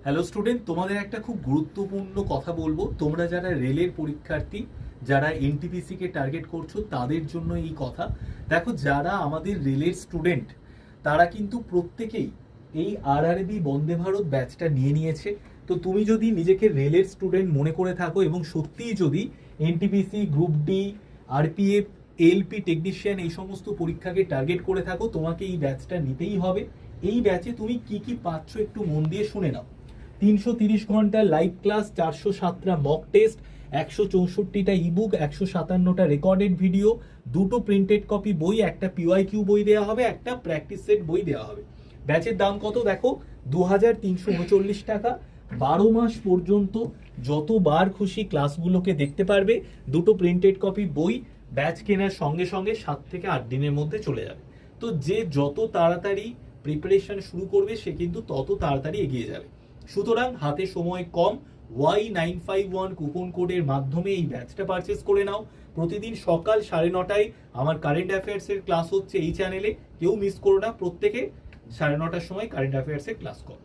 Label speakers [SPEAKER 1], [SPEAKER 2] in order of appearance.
[SPEAKER 1] Hello student, তোমাদের একটা খুব গুরুত্বপূর্ণ কথা বলবো। তোমরা যারা রেলের পরীক্ষার্থী, যারা এনটিপিসি কে টার্গেট করছো, তাদের জন্য এই কথা। দেখো, যারা আমাদের রেলের স্টুডেন্ট তারা কিন্তু প্রত্যেকেই এই আরআরবি বন্দে ভারত ব্যাচটা নিয়ে নিয়েছে। তো তুমি যদি নিজেকে রেলের স্টুডেন্ট মনে করে থাকো এবং সত্যিই যদি NTPC, group D, RPF, LP technician এই সমস্ত পরীক্ষাকে টার্গেট করে থাকো, তোমাকে এই ব্যাচটা নিতেই হবে। এই ব্যাচে তুমি কি কি পাচ্ছ একটু মন দিয়ে শুনে নাও। 330 ঘন্টা লাইভ ক্লাস, 407টা মক টেস্ট, 164টা ইবুক, 157টা রেকর্ডেড ভিডিও, দুটো প্রিন্টেড কপি বই, একটা পিওয়াইকিউ বই দেওয়া হবে, একটা প্র্যাকটিস সেট বই দেওয়া হবে। ব্যাচের দাম কত দেখো, 2339 টাকা। 12 মাস পর্যন্ত যতবার খুশি ক্লাসগুলোকে দেখতে পারবে। দুটো প্রিন্টেড কপি বই ব্যাচ কেনার সঙ্গে সঙ্গে 7 থেকে 8 দিনের মধ্যে চলে যাবে। তো যে যত তাড়াতাড়ি প্রিপারেশন শুরু করবে সে কিন্তু তত তাড়াতাড়ি এগিয়ে যাবে। সুতরাং হাতে সময় কম, Y951 কুপন কোডের মাধ্যমে এই ব্যাচটা পারচেস করে নাও। প্রতিদিন সকাল 9:30টায় আমার কারেন্ট অ্যাফেয়ার্সের ক্লাস হচ্ছে এই চ্যানেলে, কেউ মিস করো না। প্রত্যেকে 9:30টার সময় কারেন্ট অ্যাফেয়ার্সের ক্লাস করো।